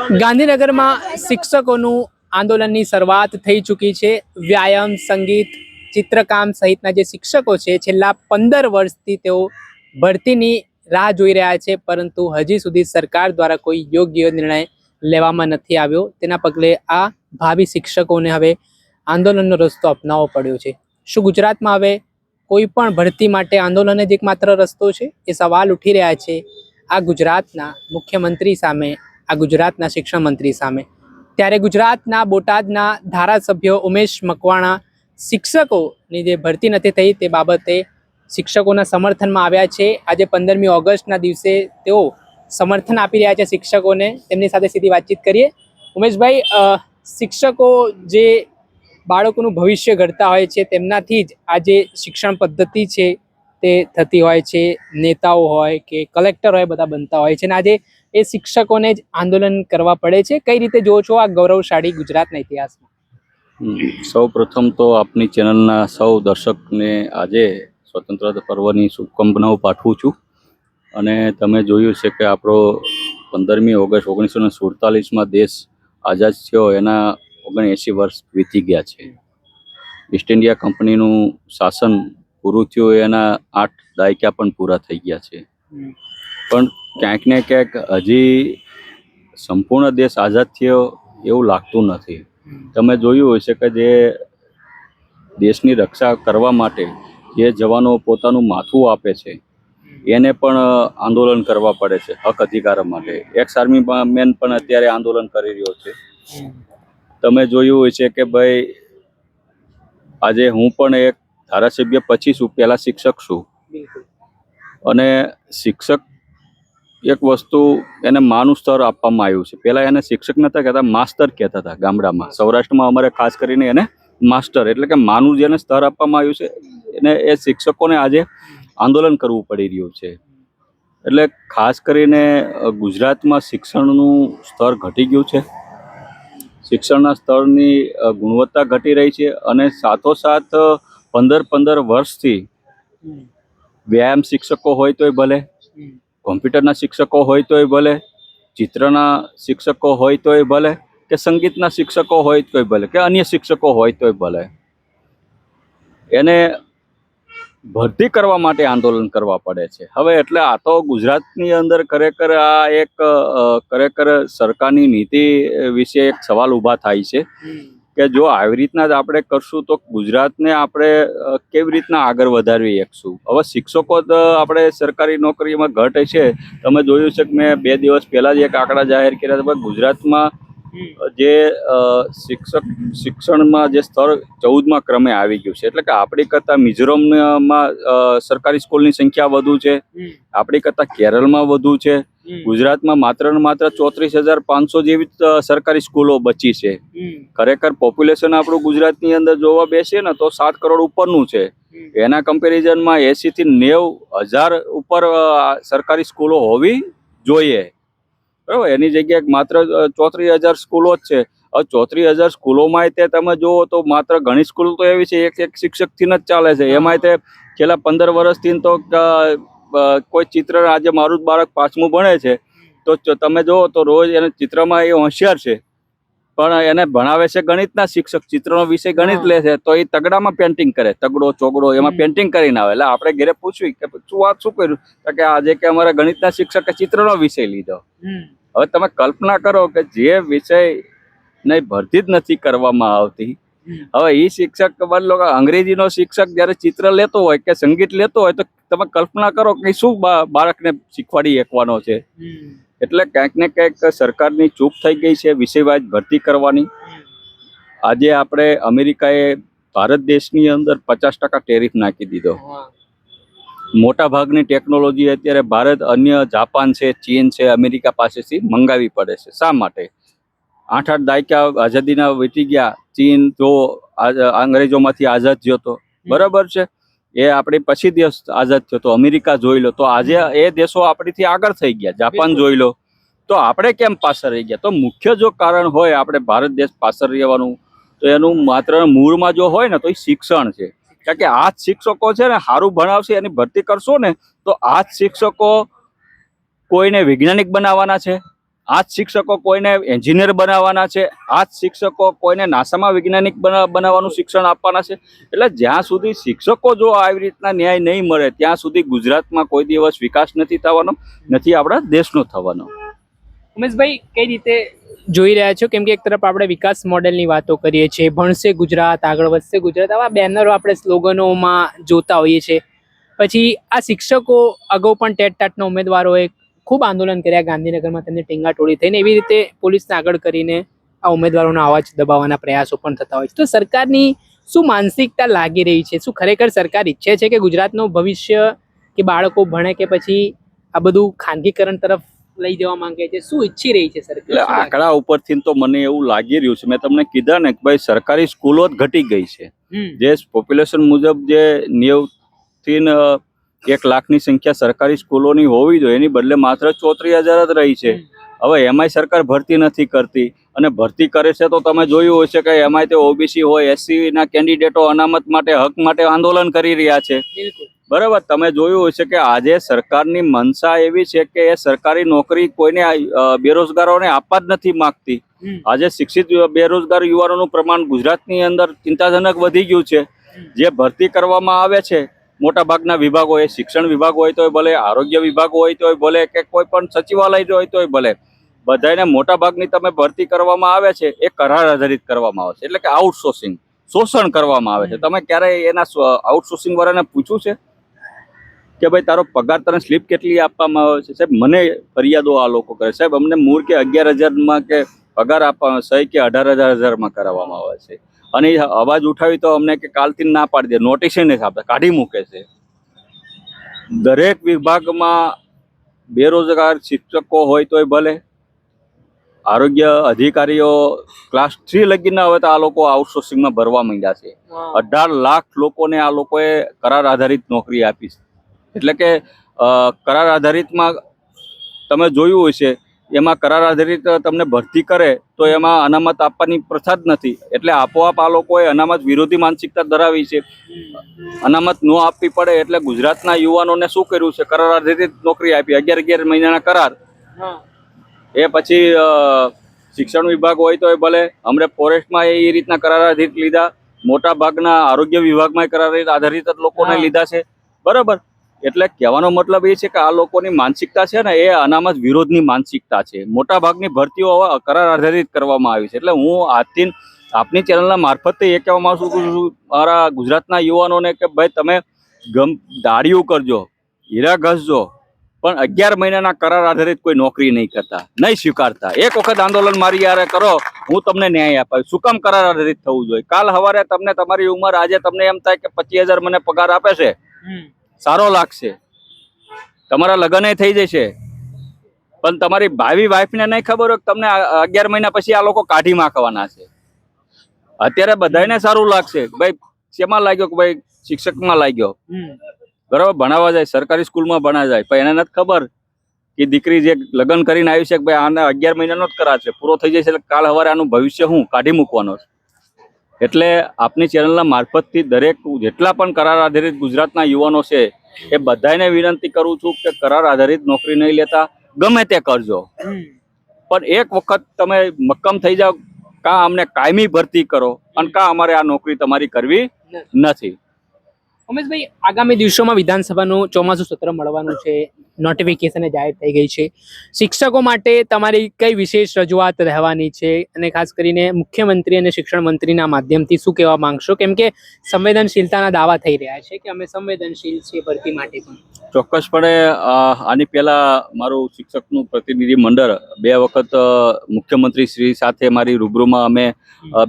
ગાંધીનગરમાં શિક્ષકોનું આંદોલનની શરૂઆત થઈ ચૂકી છે। વ્યાયામ, સંગીત, ચિત્રકામ સહિતના જે શિક્ષકો છે છેલ્લા 15 વર્ષથી તેઓ ભરતીની રાહ જોઈ રહ્યા છે, પરંતુ હજી સુધી સરકાર દ્વારા કોઈ યોગ્ય નિર્ણય લેવામાં નથી આવ્યો। તેના પગલે આ ભાવિ શિક્ષકોને હવે આંદોલનનો રસ્તો અપનાવવો પડ્યો છે। શું ગુજરાતમાં હવે કોઈ પણ ભરતી માટે આંદોલન જ એકમાત્ર રસ્તો છે? એ સવાલ ઉઠી રહ્યા છે આ ગુજરાતના મુખ્યમંત્રી સામે, આ ગુજરાતના શિક્ષણ મંત્રી સામે। ત્યારે ગુજરાતના બોટાદના ધારાસભ્ય ઉમેશ મકવાણા શિક્ષકોની જે ભરતી નથી થઈ તે બાબતે શિક્ષકોના સમર્થનમાં આવ્યા છે। આજે 15મી ઓગસ્ટના દિવસે તેઓ સમર્થન આપી રહ્યા છે શિક્ષકોને। તેમની સાથે સીધી વાતચીત કરીએ। ઉમેશભાઈ, શિક્ષકો જે બાળકોનું ભવિષ્ય ઘડતા હોય છે તેમનાથી જ આ જે શિક્ષણ પદ્ધતિ છે તે થતી હોય છે। નેતાઓ હોય કે કલેક્ટર હોય બધા બનતા હોય છે, અને આજે એ શિક્ષકોને જ આંદોલન કરવા પડે છે। કઈ રીતે જોવો છો આ ગૌરવશાળી ગુજરાતના ઇતિહાસમાં? સૌ પ્રથમ તો આપની ચેનલના સૌ દર્શકને આજે સ્વતંત્રતા પર્વની શુભકામનાઓ પાઠવું છું। અને તમે જોયું છે કે આપણો 15મી ઓગસ્ટ 1947માં દેશ આઝાદ થયો, એના 79 વર્ષ વીતી ગયા છે। ઈસ્ટ ઇન્ડિયા કંપનીનું શાસન પૂરું થયું, એના 8 દાયકા પણ પૂરા થઈ ગયા છે, પણ ક્યાંક ને ક્યાંક હજી સંપૂર્ણ દેશ આઝાદ થયો એવું લાગતું નથી। તમે જોયું હશે કે જે દેશની રક્ષા કરવા માટે જે જવાનો પોતાનું માથું આપે છે એને પણ આંદોલન કરવા પડે છે હક અધિકાર માટે। એક્સ આર્મી મેન પણ અત્યારે આંદોલન કરી રહ્યો છે। તમે જોયું હશે કે ભાઈ આજે હું પણ એક ધારાસભ્ય પછી છું, પહેલા શિક્ષક છું, અને શિક્ષક એક વસ્તુ એને માનું સ્તર આપવામાં આવ્યું છે। પહેલા એને શિક્ષક નતા કહેતા, માસ્તર કહેતા હતા ગામડામાં। સૌરાષ્ટ્રમાં અમારે ખાસ કરીને એને માસ્ટર એટલે કે માનું જેને સ્તર આપવામાં આવ્યું છે એને એ શિક્ષકોને આજે આંદોલન કરવું પડી રહ્યું છે। એટલે ખાસ કરીને ગુજરાતમાં શિક્ષણનું સ્તર ઘટી ગયું છે, શિક્ષણના સ્તરની ગુણવત્તા ઘટી રહી છે। અને સાથોસાથ 15 વર્ષથી વ્યાયામ શિક્ષકો હોય તોય ભલે, કોમ્પ્યુટરના શિક્ષકો હોય તોય ભલે, ચિત્રના શિક્ષકો હોય તોય ભલે, કે સંગીતના શિક્ષકો હોય તોય ભલે, કે અન્ય શિક્ષકો હોય તોય ભલે, એને ભરતી કરવા માટે આંદોલન કરવા પડે છે હવે। એટલે આ તો ગુજરાતની અંદર ખરેખર આ એક ખરેખર સરકારની નીતિ વિશે એક સવાલ ઊભા થાય છે કે જો આવી રીતના જ આપણે કરશું તો ગુજરાતને આપણે કેવી રીતના આગળ વધારવી શકશું। હવે શિક્ષકો તો આપણે સરકારી નોકરીમાં ઘટ છે। તમે જોયું છે કે મેં 2 દિવસ પહેલા જ એક આંકડા જાહેર કર્યા હતા, ગુજરાતમાં જે શિક્ષણમાં જે સ્તર 14મા ક્રમે આવી ગયું છે। એટલે કે આપણી કરતાં મિઝોરમમાં સરકારી સ્કૂલની સંખ્યા વધુ છે, આપણી કરતાં કેરળમાં વધુ છે, ગુજરાતમાં માત્ર ને માત્ર 34,500 જેવી સરકારી સ્કૂલો બચી છે। ખરેખર પોપ્યુલેશન આપણું ગુજરાતની અંદર જોવા બેસીએ ને તો 7 કરોડ ઉપરનું છે। એના કમ્પેરિઝનમાં 80 થી 90 હજાર ઉપર સરકારી સ્કૂલો હોવી જોઈએ, બરાબર। એની જગ્યાએ માત્ર 34,000 સ્કૂલો જ છે। હવે 34,000 સ્કૂલોમાં તે તમે જુઓ તો માત્ર ઘણી સ્કૂલ તો એવી છે એક શિક્ષકથી જ ચાલે છે। એમાંય તે છેલ્લા 15 વર્ષથી તો કોઈ ચિત્ર, આજે મારું જ બાળક 5મું ભણે છે તો તમે જુઓ તો રોજ એને ચિત્રમાં એ હોશિયાર છે, પણ એને ભણાવે છે ગણિતના શિક્ષક, ચિત્રનો વિષય ગણિત લે છે તો એ તગડામાં પેન્ટિંગ કરે, તગડો ચોગડો એમાં પેન્ટિંગ કરીને આવે। એટલે આપણે ઘરે પૂછ્યું કે શું વાત શું કર્યું, તો કે આજે કે અમારા ગણિતના શિક્ષકે ચિત્રનો વિષય લીધો। હવે તમે કલ્પના કરો કે જે વિષય નહીં ભરતી જ નથી કરવામાં આવતી, હવે એ શિક્ષક લોકો અંગ્રેજીનો શિક્ષક જ્યારે ચિત્ર લેતો હોય કે સંગીત લેતો હોય તો તમે કલ્પના કરો કે શું બાળકને શીખવાડી શકવાનો છે। એટલે ક્યાંક ને ક્યાંક સરકારની ચૂક થઈ ગઈ છે વિષયવાઇઝ ભરતી કરવાની। આજે આપણે અમેરિકાએ ભારત દેશની અંદર 50% ટેરિફ નાખી દીધો। મોટા ભાગની ટેકનોલોજી અત્યારે ભારત અન્ય જાપાન છે, ચીન છે, અમેરિકા પાસેથી મંગાવી પડે છે। શા માટે? 8 દાયકા આઝાદીના વીતી ગયા। ચીન જો અંગ્રેજોમાંથી આઝાદ થયો હતો, બરાબર છે, એ આપણી પછી દેશ આઝાદ થયો તો અમેરિકા જોઈ લો, તો આજે એ દેશો આપણીથી આગળ થઈ ગયા। જાપાન જોઈ લો, તો આપણે કેમ પાછળ રહી ગયા? તો મુખ્ય જો કારણ હોય આપણે ભારત દેશ પાછળ રહેવાનું તો એનું માત્ર મૂળમાં જો હોય ને તો એ શિક્ષણ છે। કારણ કે આ જ શિક્ષકો છે ને સારું ભણાવશે, એની ભરતી કરશો ને તો આ જ શિક્ષકો કોઈને વૈજ્ઞાનિક બનાવવાના છે, આ જ શિક્ષકો કોઈને એન્જિનિયર બનાવવાના છે, આ જ શિક્ષકો કોઈને નાસામાં વૈજ્ઞાનિક બનાવવાનું શિક્ષણ આપવાના છે. એટલે જ્યાં સુધી શિક્ષકો જો આવી રીતના ન્યાય નહીં મળે ત્યાં સુધી ગુજરાતમાં કોઈ દિવસ વિકાસ નથી થવાનો, નથી આપણા દેશનો થવાનો. ઉમેશભાઈ, કઈ રીતે જોઈ રહ્યા છો? કેમ કે એક તરફ આપણે વિકાસ મોડેલની વાતો કરીએ છીએ, ભણશે ગુજરાત, આગળ વધશે ગુજરાત, આવા બેનરો આપણે સ્લોગનોમાં જોતા હોઈએ છીએ. પછી આ શિક્ષકો અગાઉ પણ ટેટ ટાટના ઉમેદવારોએ ખૂબ આંદોલન કર્યા ગાંધીનગરમાં, તેમને ટીંગાટોળી થઈને, એવી રીતે પોલીસને આગળ કરીને આ ઉમેદવારોનો અવાજ દબાવવાના પ્રયાસો પણ થતા હોય છે. તો સરકારની શું માનસિકતા લાગી રહી છે? શું ખરેખર સરકાર ઈચ્છે છે કે ગુજરાતનું ભવિષ્ય કે બાળકો ભણે, કે પછી આ બધું ખાનગીકરણ તરફ લઈ જવા માંગે છે? શું ઈચ્છી રહી છે સરકાર? એટલે આંકડા ઉપરથી તો મને એવું લાગી રહ્યું છે, મેં તમને કીધા ને કે ભાઈ સરકારી સ્કૂલો જ ઘટી ગઈ છે. જે પોપ્યુલેશન મુજબ જે 90 થી 1 લાખની સંખ્યા સરકારી સ્કૂલોની હોવી જોઈએ, એની બદલે માત્ર 34,000 જ રહી છે. હવે એમાંય સરકાર ભરતી નથી કરતી, અને ભરતી કરે છે તો તમે જોયું હશે કે એમાંય તે ઓબીસી હોય, એસસી ના કેન્ડિડેટો અનામત માટે, હક માટે આંદોલન કરી રહ્યા છે. બરાબર, તમે જોયું હશે કે આજે સરકારની મનસા એવી છે કે એ સરકારી નોકરી કોઈને બેરોજગારોને આપવા જ નથી માંગતી. આજે શિક્ષિત બેરોજગાર યુવાનોનું પ્રમાણ ગુજરાતની અંદર ચિંતાજનક વધી ગયું છે. જે ભરતી કરવામાં આવે છે મોટા ભાગના વિભાગો, એ શિક્ષણ વિભાગ હોય તોય ભલે, આરોગ્ય વિભાગ હોય તોય ભલે, કે કોઈ પણ સચિવાલય હોય તોય ભલે, બધાને મોટા ભાગની તમે ભરતી કરવામાં આવે છે એ કરાર આધારિત કરવામાં આવે છે. એટલે કે આઉટસોર્સિંગ, શોષણ કરવામાં આવે છે. તમે ક્યારેય એના આઉટસોર્સિંગ વાળાને પૂછ્યું છે કે ભાઈ તારો પગાર તને સ્લીપ કેટલી આપવામાં આવે છે? સાહેબ, મને ફરિયાદો આ લોકો કરે, સાહેબ અમને મૂળ કે 11,000માં કે પગાર આપવામાં, સહી કે 18,000માં કરાવવામાં આવે છે. અને અવાજ ઉઠાવી તો અમને કે કાલથી ના પાડી દે, નોટિસ નથી આપતા, કાઢી મૂકે છે. દરેક વિભાગમાં બેરોજગાર શિક્ષકો હોય તોય ભલે, આરોગ્ય અધિકારીઓ ક્લાસ 3 લગીના હવે તો આ લોકો આઉટસોર્સિંગમાં ભરવા માંડ્યા છે. 18 લાખ લોકોને આ લોકોએ કરાર આધારિત નોકરી આપી છે. એટલે કે કરાર આધારિતમાં તમે જોયું હશે, એમાં કરાર આધારિત તમને ભરતી કરે તો એમાં અનામત આપવાની પ્રથા જ નથી. એટલે આપોઆપ આ લોકોએ અનામત વિરોધી માનસિકતા ધરાવી છે. અનામત ન આપવી પડે એટલે ગુજરાતના યુવાનોને શું કર્યું છે? કરાર આધારિત નોકરી આપી, 11 મહિનાના કરાર. એ પછી શિક્ષણ વિભાગ હોય તો ભલે, અમને ફોરેસ્ટમાં એ રીતના કરાર આધારિત લીધા, મોટા ભાગના આરોગ્ય વિભાગમાં કરાર આધારિત લોકોને લીધા છે. બરાબર, એટલે કહેવાનો મતલબ એ છે કે આ લોકોની માનસિકતા છે ને, એ અનામત વિરોધની માનસિકતા છે. મોટા ભાગની ભરતીઓ કરાર આધારિત કરવામાં આવી છે. એટલે હું આજથી આપની ચેનલના મારફતે એ કહેવા માંગુ છું મારા ગુજરાતના યુવાનોને કે ભાઈ તમે દાડિયું કરજો, હીરા ઘસજો, પણ 11 મહિનાના કરાર આધારિત કોઈ નોકરી નહીં કરતા, નહીં સ્વીકારતા. એક વખત આંદોલન મારી યારે કરો, હું તમને ન્યાય અપાવીશ. શું કામ કરાર આધારિત થવું જોઈએ? કાલ સવારે તમને તમારી ઉંમર, આજે તમને એમ થાય કે 25,000 મને પગાર આપે છે, સારો લાગશે, તમારા લગ્ન થઈ જશે, પણ તમારી ભાવિ વાઈફને નહીં ખબર હોય તમને 11 મહિના પછી આ લોકો કાઢી નાખવાના છે. અત્યારે બધાને સારું લાગશે, ભાઈ શેમાં લાગ્યો કે ભાઈ શિક્ષકમાં લાગ્યો, બરાબર, ભણાવવા જાય, સરકારી સ્કૂલમાં ભણા જાય, પણ એને નથી ખબર કે દીકરી જે લગ્ન કરીને આવી છે કે ભાઈ આને 11 મહિનાનો જ કરાર છે, પૂરો થઈ જશે એટલે કાલ સવારે આનું ભવિષ્ય હું કાઢી મૂકવાનો છે. એટલે આપની ચેનલના મારફતથી દરેક જેટલા પણ કરાર આધારિત ગુજરાતના યુવાનો છે એ બધાને વિનંતી કરું છું કે કરાર આધારિત નોકરી નહીં લેતા, ગમે તે કરજો, પણ એક વખત તમે મક્કમ થઈ જાઓ, કાં અમને કાયમી ભરતી કરો અને કાં અમારે આ નોકરી તમારી કરવી નથી. ઉમેશભાઈ, આગામી દિવસોમાં વિધાનસભાનું ચોમાસું સત્ર મળવાનું છે, નોટિફિકેશન જાહેર થઈ ગઈ છે. શિક્ષકો માટે તમારી કઈ વિશેષ રજૂઆત રહેવાની છે, અને ખાસ કરીને મુખ્યમંત્રી અને શિક્ષણ મંત્રીના માધ્યમથી શું કહેવા માંગશો? કેમ કે સંવેદનશીલતાના દાવા થઈ રહ્યા છે કે અમે સંવેદનશીલ છીએ ભરતી માટે પણ. ચોક્કસપણે આની પહેલા મારું શિક્ષકનું પ્રતિનિધિ મંડળ 2 વખત મુખ્યમંત્રી શ્રી સાથે મારી રૂબરૂમાં અમે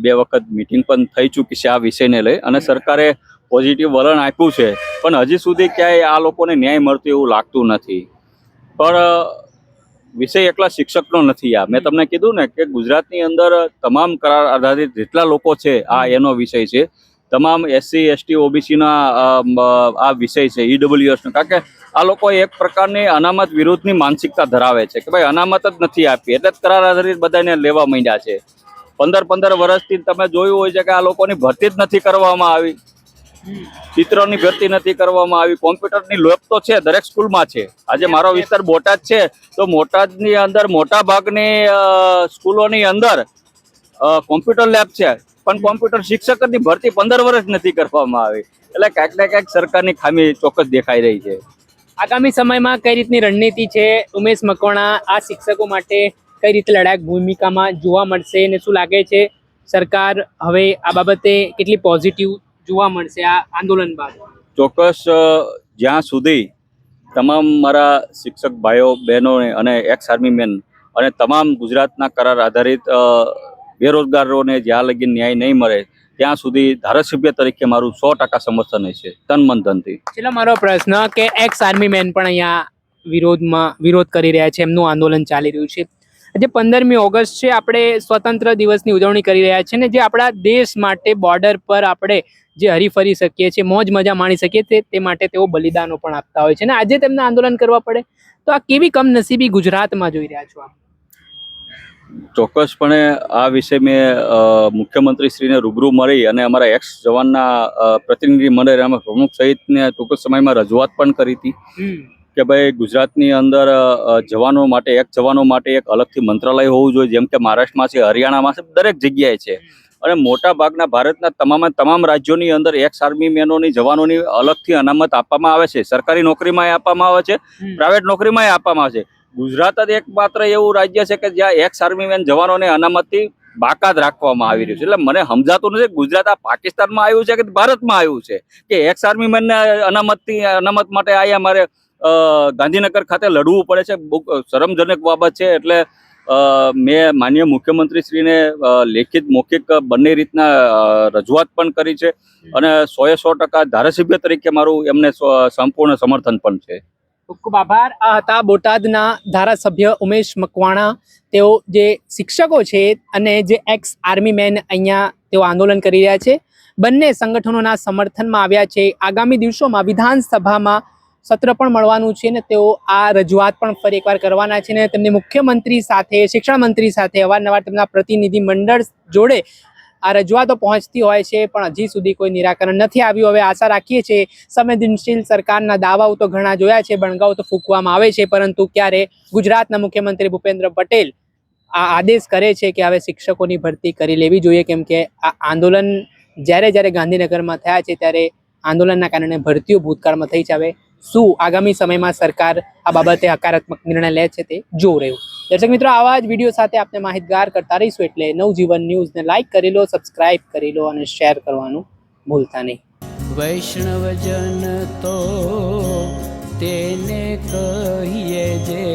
2 વખત મિટિંગ પણ થઈ ચૂકી છે આ વિષયને લઈ, અને સરકારે પોઝિટિવ વલણ આપ્યું છે, પણ હજી સુધી ક્યાંય આ લોકોને ન્યાય મળતો એવું લાગતું નથી. પણ વિષય એકલા શિક્ષકનો નથી. આ મેં તમને કીધું ને કે ગુજરાતની અંદર તમામ કરાર આધારિત જેટલા લોકો છે આ એનો વિષય છે. તમામ એસસી એસટી ઓબીસીના આ વિષય છે, ઈડબ્લ્યુએસનો. કારણ કે આ લોકો એક પ્રકારની અનામત વિરોધની માનસિકતા ધરાવે છે કે ભાઈ અનામત જ નથી આપી એટલે જ કરાર આધારિત બધાને લેવા માંડ્યા છે. 15 વર્ષથી તમે જોયું હોય છે કે આ લોકોની ભરતી જ નથી કરવામાં આવી. ચિત્રની ભરતી નથી કરવામાં આવી. કોમ્પ્યુટરની લેબ તો છે, દરેક સ્કૂલમાં છે. આજે મારો વિસ્તાર બોટાદ છે, તો બોટાદની અંદર મોટા ભાગની સ્કૂલોની અંદર કોમ્પ્યુટર લેબ છે, પણ કોમ્પ્યુટર શિક્ષકની ભરતી 15 વર્ષ નથી કરવામાં આવી. એટલે ક્યાંક ને ક્યાંક સરકારની ખામી ચોક્કસ દેખાઈ રહી છે. આગામી સમયમાં કઈ રીતની રણનીતિ છે ઉમેશ મકવાણા આ શિક્ષકો માટે, કઈ રીતે લડાયક ભૂમિકામાં જોવા મળશે અને શું લાગે છે સરકાર હવે આ બાબતે કેટલી પોઝિટિવ જોવા મળશે આ આંદોલન બાદ? ચોક્કસ જ્યાં સુધી તમામ મારા શિક્ષક ભાઈઓ બહેનોને અને એક્સ આર્મી મેન અને તમામ ગુજરાતના કરાર આધારિત બેરોજગારોને જ્યાં લગી ન્યાય નહીં મળે ત્યાં સુધી ધારાસભ્ય તરીકે મારું 100% સમર્થન છે, તન મન ધનથી. છેલ્લો મારો પ્રશ્ન કે એક્સ આર્મી મેન પણ અહીંયા વિરોધ કરી રહ્યા છે, એમનું આંદોલન ચાલી રહ્યું છે. આજે 15મી ઓગસ્ટ છે, આપણે સ્વતંત્ર દિવસની ઉજવણી કરી રહ્યા છીએ ને જે આપણા દેશ માટે બોર્ડર પર આપણે જે હરીફરી શકીએ છીએ, મોજ મજા માણી શકીએ તે માટે તેઓ બલિદાનો પણ આપતા હોય છે ને આજે તેમને આંદોલન કરવા પડે તો આ કેવી કમનસીબી ગુજરાતમાં જોઈ રહ્યા છો આપ? ચોક્કસપણે આ વિશે મેં મુખ્યમંત્રીશ્રીને રૂબરૂ મળી અને અમારા એક્સ જવાનના પ્રતિનિધિ મંડળ એમાં પ્રમુખ સહિતને ટૂંક સમયમાં રજૂઆત પણ કરી હતી કે ભાઈ ગુજરાતની અંદર જવાનો માટે એક અલગથી મંત્રાલય હોવું જોઈએ, જેમ કે મહારાષ્ટ્રમાં છે, હરિયાણામાં છે, દરેક જગ્યાએ છે. અને મોટા ભાગના ભારતના તમામ રાજ્યોની અંદર એક્સ આર્મી મેનોની જવાનોની અલગથી અનામત આપવામાં આવે છે. સરકારી નોકરીમાં આપવામાં આવે છે, પ્રાઇવેટ નોકરીમાં આપવામાં આવે છે. ગુજરાત જ એકમાત્ર એવું રાજ્ય છે કે જ્યાં એક્સ આર્મી મેન જવાનોને અનામતથી બાકાત રાખવામાં આવી રહ્યું છે. એટલે મને સમજાતું નથી ગુજરાત આ પાકિસ્તાનમાં આવ્યું છે કે ભારતમાં આવ્યું છે કે એક્સ આર્મી મેનને અનામત માટે અહીંયા મારે ગાંધીનગર ખાતે લડવું પડે છે. બહુ શરમજનક બાબત છે. એટલે મેં માનનીય મુખ્યમંત્રીશ્રીને લેખિત મૌખિક બંને રીતના રજૂઆત પણ કરી છે અને 100% ધારાસભ્ય તરીકે મારું એમને સંપૂર્ણ સમર્થન પણ છે. ખૂબ ખૂબ આભાર. આ હતા બોટાદના ધારાસભ્ય ઉમેશ મકવાણા. તેઓ જે શિક્ષકો છે અને જે એક્સ આર્મી મેન અહીંયા તેઓ આંદોલન કરી રહ્યા છે, બંને સંગઠનોના સમર્થનમાં આવ્યા છે. આગામી દિવસોમાં વિધાનસભામાં સત્ર પણ મળવાનું છે ને તેઓ આ રજૂઆત પણ ફરી એકવાર કરવાના છે ને તેમની મુખ્યમંત્રી સાથે, શિક્ષણ મંત્રી સાથે અવારનવાર તેમના પ્રતિનિધિ મંડળ જોડે આ રજૂઆતો પહોંચતી હોય છે, પણ હજી સુધી કોઈ નિરાકરણ નથી આવ્યું. હવે આશા રાખીએ છીએ, સંવેદનશીલ સરકારના દાવાઓ તો ઘણા જોયા છે, બણગાઓ તો ફૂંકવામાં આવે છે, પરંતુ ક્યારે ગુજરાતના મુખ્યમંત્રી ભૂપેન્દ્ર પટેલ આ આદેશ કરે છે કે હવે શિક્ષકોની ભરતી કરી લેવી જોઈએ, કેમ કે આ આંદોલન જ્યારે ગાંધીનગરમાં થયા છે ત્યારે આંદોલનના કારણે ભરતીઓ ભૂતકાળમાં થઈ છે. હવે શું આગામી સમયમાં સરકાર આ બાબતે હકારાત્મક નિર્ણય લે છે તે જોવું રહ્યું. દર્શક મિત્રો, આવા જ વિડીયો સાથે આપણે માહિતગાર કરતા રહીશું, એટલે નવજીવન ન્યૂઝને લાઇક કરી લો, સબસ્ક્રાઇબ કરી લો અને શેર કરવાનું ભૂલતા નહીં. વૈષ્ણવજન તો તેને કહીએ જે